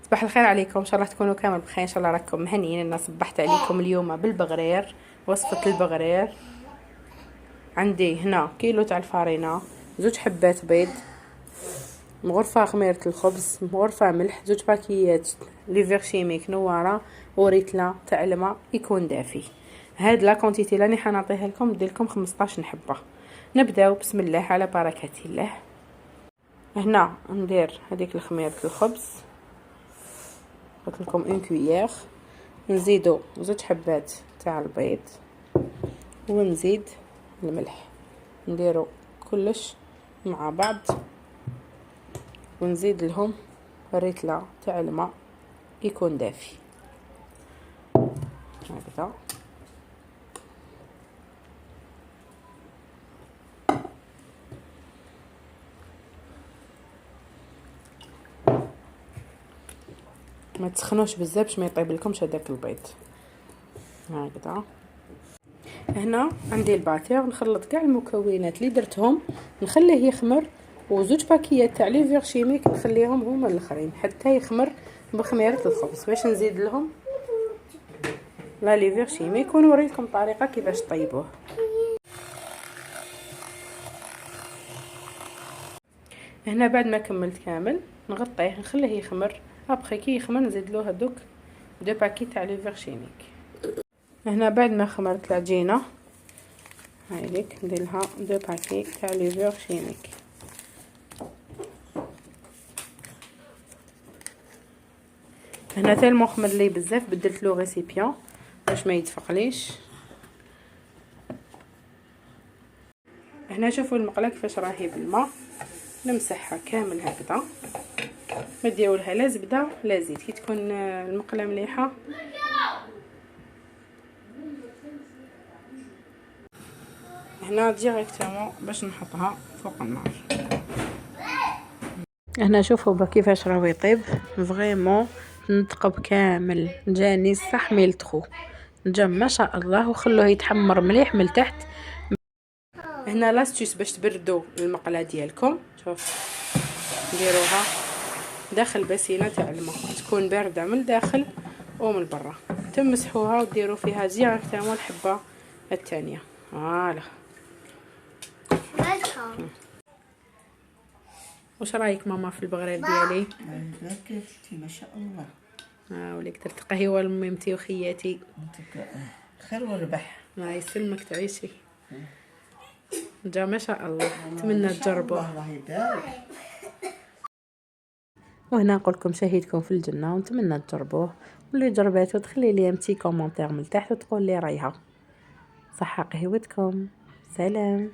صباح الخير عليكم، ان شاء الله تكونوا كامل بخير، ان شاء الله راكم مهنيين. انا صبحت عليكم اليوم بالبغرير، وصفة البغرير. عندي هنا كيلو تاع الفارينة، 2 حبات بيض، مغرفة خميرة الخبز، مغرفة ملح، 2 باكيات ليفر شيميك نوارة، وريتلا تاع الماء يكون دافي. هاد لا كونتيتي راني حنعطيها لكم، دير لكم 15 حبة. نبداو بسم الله على بركة الله. هنا ندير هذيك الخميرة الخبز، قلت لكم 1 كويير، نزيدو 2 حبات تاع البيض، ونزيد الملح، نديرو كلش مع بعض، ونزيد لهم ريتله تاع الماء يكون دافي هكذا. ما تسخنوش بزاف باش ما يطيب لكمش هذاك البيض هكذا. هنا عندي الباتير، نخلط كاع المكونات اللي درتهم، نخليه يخمر، و2 باكيات تاع ليفر شيميك نخليهم هما الاخرين حتى يخمر بخميره الخبز، باش نزيد لهم لا ليفر شيميك ونوريكم طريقه كيفاش طيبوه. هنا بعد ما كملت كامل نغطيه نخليه يخمر، ابخي كي يخمر نزيد له هذوك 2 باكي تاع ليفر شيميك. هنا بعد ما خمرت العجينه هايليك ندير لها 2 باكي تاع ليفر شيميك. هنا تالمو خمر لي بزاف، بدلت له ريسيبيون باش ما يتفقليش. هنا شوفوا المقله كيفاش راهي بالماء، نمسحها كامل هكذا، ما ديرولها لا زبده لا زيت. كي تكون المقله مليحه هنا ديريكتومون باش نحطها فوق النار. هنا شوفوا كيفاش راهو يطيب فريمون، نتقب كامل، جاني صح ميلتخو، جا ما شاء الله، وخلوه يتحمر مليح من التحت. هنا لاستيس باش تبردوا المقله ديالكم، شوف ديروها داخل باسينه تاع الماء، تكون بارده من الداخل ومن برا، تمسحوها وديروا فيها ديريكتومون الحبه الثانيه. فوالا. واش رايك ماما في البغرير ديالي؟ كيفتي ما شاء الله. وليك درت قهوه لميمتي وخياتي. خير وربح. الله يسلمك تعيشي. جا ما شاء الله، نتمنى تجربوه. الله يبارك. وهنا نقول لكم شهيدكم في الجنه، ونتمنى تجربوه، واللي جرباتو تخلي لي امتي كومونتير من تحت وتقول لي رايها. صحه قهوتكم، سلام.